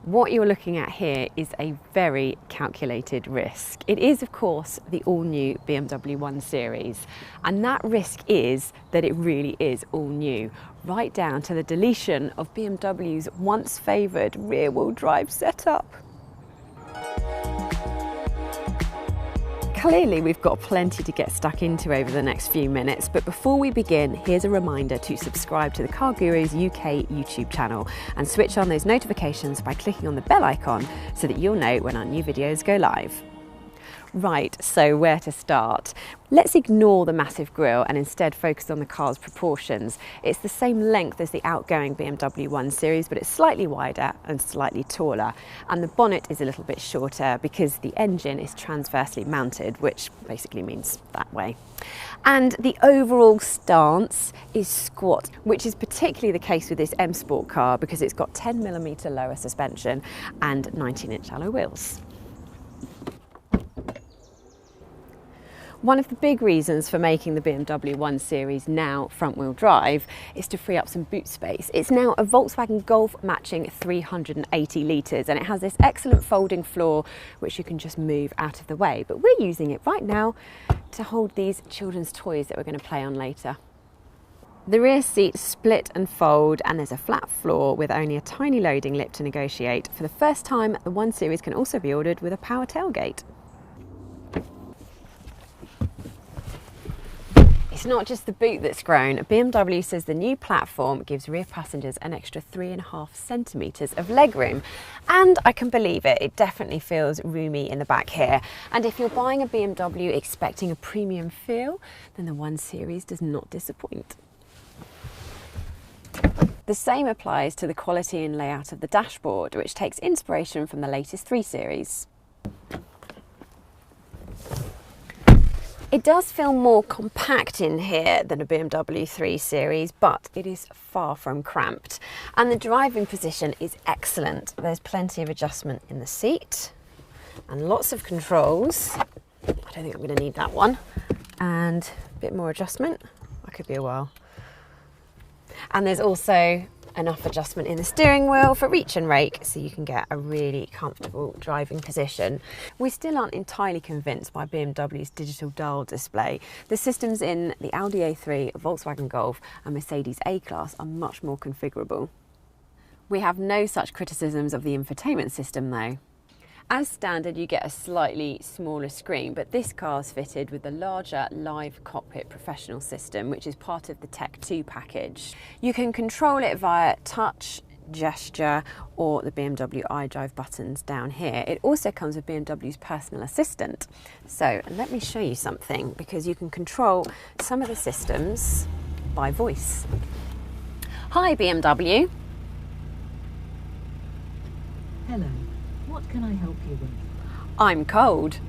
What you're looking at here is a very calculated risk. It is, of course, the all-new BMW 1 Series, and that risk is that it really is all new, right down to the deletion of BMW's once favoured rear-wheel drive setup. Clearly, we've got plenty to get stuck into over the next few minutes, but before we begin, here's a reminder to subscribe to the CarGurus UK YouTube channel and switch on those notifications by clicking on the bell icon so that you'll know when our new videos go live. Right, so where to start? Let's ignore the massive grille and instead focus on the car's proportions. It's the same length as the outgoing BMW 1 Series, but it's slightly wider and slightly taller. And the bonnet is a little bit shorter because the engine is transversely mounted, which basically means that way. And the overall stance is squat, which is particularly the case with this M Sport car because it's got 10mm lower suspension and 19-inch alloy wheels. One of the big reasons for making the BMW 1 Series now front-wheel drive is to free up some boot space. It's now a Volkswagen Golf matching 380 litres and it has this excellent folding floor which you can just move out of the way. But we're using it right now to hold these children's toys that we're going to play on later. The rear seats split and fold and there's a flat floor with only a tiny loading lip to negotiate. For the first time, the 1 Series can also be ordered with a power tailgate. It's not just the boot that's grown. BMW says the new platform gives rear passengers an extra 3.5 centimetres of legroom. And I can believe it, it definitely feels roomy in the back here. And if you're buying a BMW expecting a premium feel, then the 1 Series does not disappoint. The same applies to the quality and layout of the dashboard, which takes inspiration from the latest 3 Series. It does feel more compact in here than a BMW 3 Series, but it is far from cramped. And the driving position is excellent. There's plenty of adjustment in the seat and lots of controls. I don't think I'm going to need that one. And a bit more adjustment. That could be a while. And there's also enough adjustment in the steering wheel for reach and rake so you can get a really comfortable driving position. We still aren't entirely convinced by BMW's digital dial display. The systems in the Audi A3, Volkswagen Golf and Mercedes A-Class are much more configurable. We have no such criticisms of the infotainment system though. As standard, you get a slightly smaller screen, but this car's fitted with the larger Live Cockpit Professional system, which is part of the Tech 2 package. You can control it via touch, gesture, or the BMW iDrive buttons down here. It also comes with BMW's personal assistant. So let me show you something, because you can control some of the systems by voice. Hi BMW. Hello. What can I help you with? I'm cold.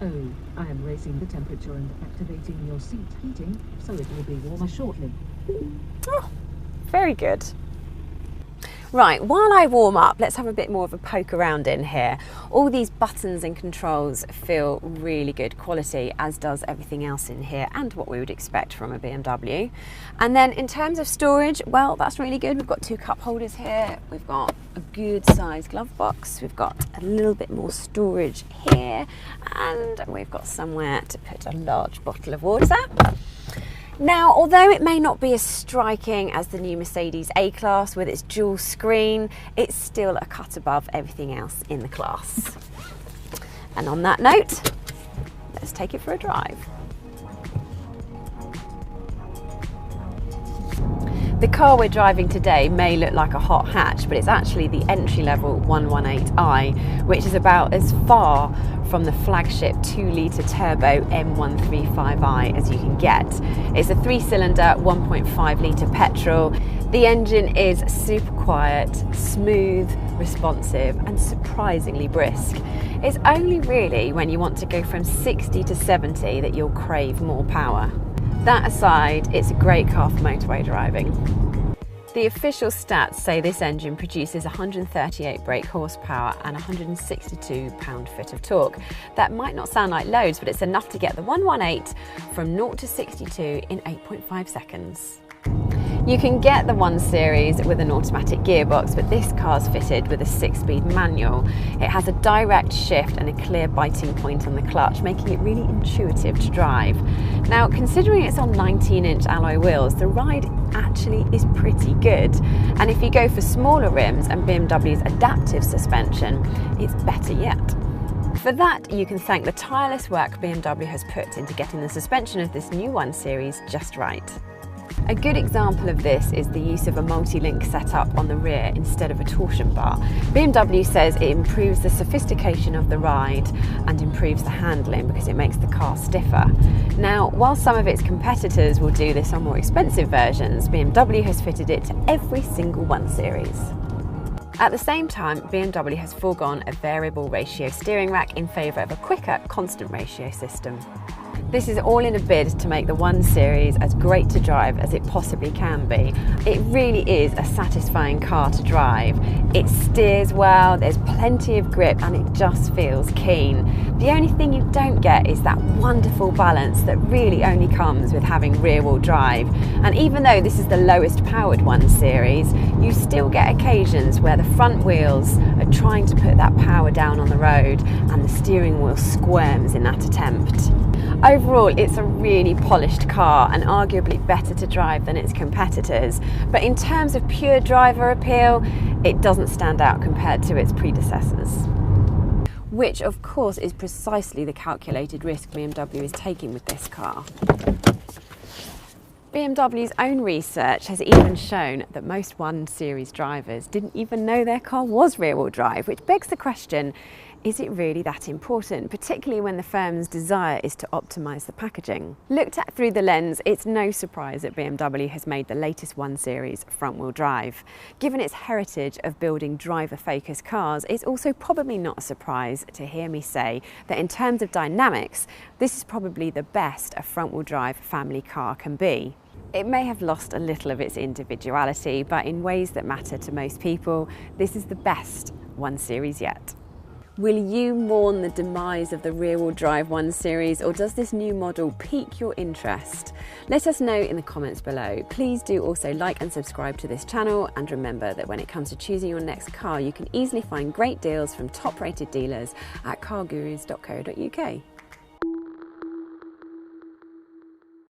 Oh, I am raising the temperature and activating your seat heating, so it will be warmer shortly. Oh, very good. Right, while I warm up, let's have a bit more of a poke around in here. All these buttons and controls feel really good quality, as does everything else in here and what we would expect from a BMW. And then in terms of storage, well, that's really good. We've got 2 cup holders here. We've got a good sized glove box. We've got a little bit more storage here. And we've got somewhere to put a large bottle of water. Now, although it may not be as striking as the new Mercedes A-Class with its dual screen, it's still a cut above everything else in the class. And on that note, let's take it for a drive. The car we're driving today may look like a hot hatch, but it's actually the entry-level 118i, which is about as far from the flagship 2-litre turbo M135i as you can get. It's a 3-cylinder 1.5-litre petrol. The engine is super quiet, smooth, responsive and surprisingly brisk. It's only really when you want to go from 60 to 70 that you'll crave more power. That aside, it's a great car for motorway driving. The official stats say this engine produces 138 brake horsepower and 162 pound-foot of torque. That might not sound like loads, but it's enough to get the 118 from 0 to 62 in 8.5 seconds. You can get the 1 Series with an automatic gearbox, but this car's fitted with a 6-speed manual. It has a direct shift and a clear biting point on the clutch, making it really intuitive to drive. Now, considering it's on 19-inch alloy wheels, the ride actually is pretty good. And if you go for smaller rims and BMW's adaptive suspension, it's better yet. For that, you can thank the tireless work BMW has put into getting the suspension of this new 1 Series just right. A good example of this is the use of a multi-link setup on the rear instead of a torsion bar. BMW says it improves the sophistication of the ride and improves the handling because it makes the car stiffer. Now, while some of its competitors will do this on more expensive versions, BMW has fitted it to every single 1 Series. At the same time, BMW has foregone a variable ratio steering rack in favour of a quicker constant ratio system. This is all in a bid to make the 1 Series as great to drive as it possibly can be. It really is a satisfying car to drive. It steers well, there's plenty of grip, and it just feels keen. The only thing you don't get is that wonderful balance that really only comes with having rear-wheel drive. And even though this is the lowest powered 1 Series, you still get occasions where the front wheels are trying to put that power down on the road and the steering wheel squirms in that attempt. Overall, it's a really polished car and arguably better to drive than its competitors, but in terms of pure driver appeal, it doesn't stand out compared to its predecessors. Which, of course, is precisely the calculated risk BMW is taking with this car. BMW's own research has even shown that most 1 Series drivers didn't even know their car was rear-wheel drive, which begs the question, is it really that important, particularly when the firm's desire is to optimise the packaging? Looked at through the lens, it's no surprise that BMW has made the latest 1 Series front-wheel drive. Given its heritage of building driver-focused cars, it's also probably not a surprise to hear me say that in terms of dynamics, this is probably the best a front-wheel drive family car can be. It may have lost a little of its individuality, but in ways that matter to most people, this is the best 1 Series yet. Will you mourn the demise of the rear-wheel drive 1 Series, or does this new model pique your interest? Let us know in the comments below. Please do also like and subscribe to this channel, and remember that when it comes to choosing your next car, you can easily find great deals from top-rated dealers at cargurus.co.uk.